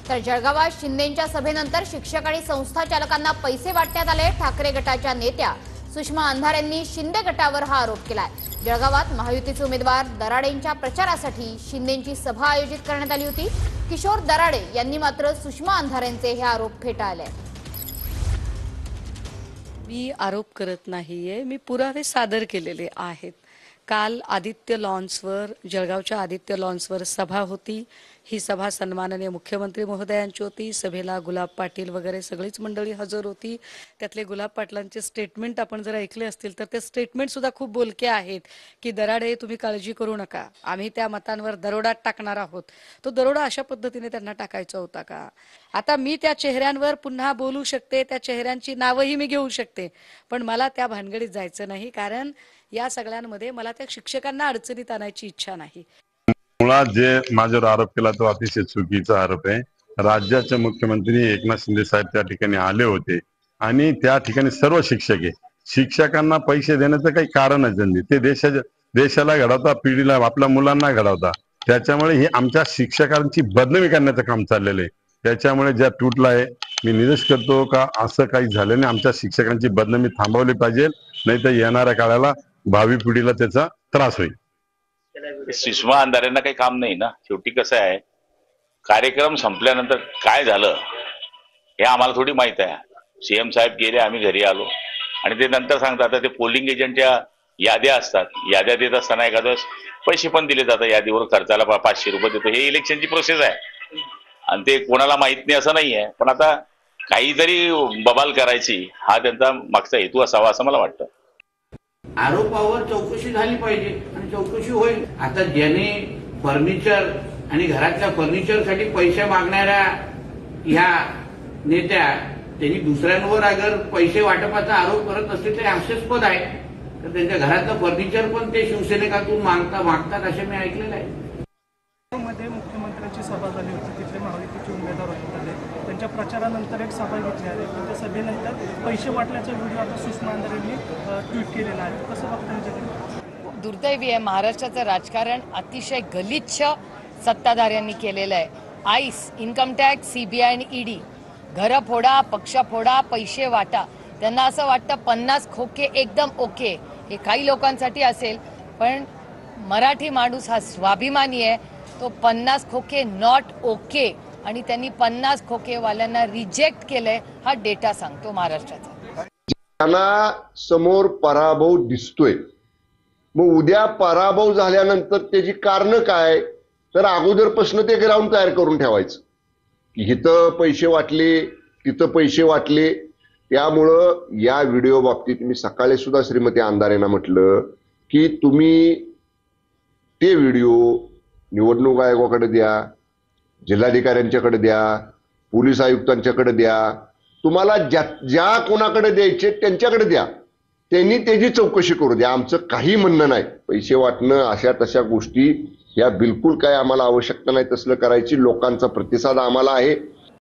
तर जळगावात शिंदेंच्या सभेनंतर शिक्षक आणि संस्था चालकांना पैसे वाटण्यात आले। ठाकरे गटाच्या नेत्या सुषमा अंधारेंनी शिंदे गटावर हा आरोप केलाय। जळगावात महायुतीचे उमेदवार दराडेंच्या प्रचारासाठी शिंदेंची सभा आयोजित करण्यात आली होती। किशोर दराडे यांनी मात्र सुषमा अंधारेंचे हे आरोप फेटाळले। मी आरोप करत नाहीये, मी पुरावे सादर केलेले आहेत। काल आदित्य लॉन्सवर जळगावच्या आदित्य लॉन्सवर सभा होती। ही सभा सन्माननीय मुख्यमंत्री महोदयांची होती। सभेला गुलाब पाटील वगैरे सगळीच मंडळी हजर होती। त्यातले गुलाब पाटलांचे स्टेटमेंट आपण जर ऐकले असतील तर ते स्टेटमेंट सुद्धा खूप बोलके आहेत की दराडे तुम्ही काळजी करू नका, आम्ही त्या मतांवर दरोडा टाकणार आहोत। तो दरोडा अशा पद्धतीने त्यांना टाकायचा होता का? आता मी त्या चेहऱ्यांवर पुन्हा बोलू शकते, त्या चेहऱ्यांची नावही मी घेऊ शकते, पण मला त्या भानगडीत जायचं नाही, कारण या सगळ्यांमध्ये मला त्या शिक्षकांना अडचणीत आणायची इच्छा नाही। मुळात जे माझ्यावर आरोप केला तो अतिशय चुकीचा आरोप आहे। राज्याचे मुख्यमंत्री एकनाथ शिंदे साहेब त्या ठिकाणी आले होते आणि त्या ठिकाणी सर्व शिक्षक आहे, शिक्षकांना पैसे देण्याचं काही कारणच नाही। ते देशाला घडवता, पिढीला आपल्या मुलांना घडवता, त्याच्यामुळे हे आमच्या शिक्षकांची बदनामी करण्याचं काम चाललेलं आहे। त्याच्यामुळे ज्या तुटला आहे, मी निवेदन करतो का असं काही झालं नाही। आमच्या शिक्षकांची बदनामी थांबवली पाहिजे, नाही तर येणाऱ्या काळाला भावी पिढीला त्याचा त्रास होईल। सुषमा अंधारेंना काही काम नाही ना। शेवटी कसं आहे, कार्यक्रम संपल्यानंतर काय झालं हे आम्हाला थोडी माहित आहे। सीएम साहेब गेले, आम्ही घरी आलो आणि ते नंतर सांगतात। आता ते पोलिंग एजंटच्या याद्या असतात, याद्या देत असताना एखाद्या पैसे पण दिले जातात, यादीवर खर्चाला 500 रुपये देतो। हे इलेक्शनची प्रोसेस आहे आणि ते कोणाला माहित नाही असं नाही आहे, पण आता काहीतरी बबाल करायची हा त्यांचा मागचा हेतू असावा असं मला वाटतं। आरोपावर चौकशी झाली पाहिजे आणि चौकशी होईल। आता ज्याने फर्निचर आणि घरातल्या फर्निचरसाठी पैसे मागणाऱ्या ह्या नेत्या त्यांनी दुसऱ्यांवर अगर पैसे वाटपाचा आरोप करत असतील तर हास्यास्पद आहे। तर त्यांच्या घरातलं फर्निचर पण ते शिवसैनिकातून मागतात असे मी ऐकलेलं आहे। मध्ये मुख्यमंत्र्यांची सभा झाली होती, तिथले महायुतीचे उमेदवार होते, त्यांच्या प्रचारानंतर एक सभा घेतली आहे। त्या सभेनंतर पैसे वाटल्याचा व्हिडिओ आता सुषमा अंधारेंनी ट्विट केलेला आहे। कसं बघता? दुर्दैवी आहे, महाराष्ट्राचं राजकारण अतिशय गलिच्छ सत्ताधाऱ्यांनी केलेलं आहे। आईस, इन्कम टॅक्स, सीबीआय आणि ईडी, घरं फोडा, पक्ष फोडा, पैसे वाटा। त्यांना असं वाटतं 50 खोके एकदम ओके। हे काही लोकांसाठी असेल, पण मराठी माणूस हा स्वाभिमानी आहे, तो 50 खोके नॉट ओके आणि त्यांनी 50 खोकेवाल्यांना रिजेक्ट केलंय, हा डेटा सांगतो महाराष्ट्राचा। त्यांना समोर पराभव दिसतोय, मग उद्या पराभव झाल्यानंतर त्याची कारण काय, तर अगोदरपासून ते ग्राउंड तयार करून ठेवायचं की इथं पैसे वाटले, तिथं पैसे वाटले। त्यामुळं या व्हिडिओ बाबतीत मी सकाळी सुद्धा श्रीमती अंधारेंना म्हटलं की तुम्ही ते व्हिडिओ निवडणूक आयोगाकडे द्या, जिल्हाधिकाऱ्यांच्याकडे द्या, पोलीस आयुक्तांच्याकडे द्या, तुम्हाला ज्या कोणाकडे द्यायचे त्यांच्याकडे द्या, त्यांनी त्याची चौकशी करू द्या। आमचं काही म्हणणं नाही, पैसे वाटणं अशा तशा गोष्टी या बिलकुल काय आम्हाला आवश्यकता नाही तसलं करायची। लोकांचा प्रतिसाद आम्हाला आहे।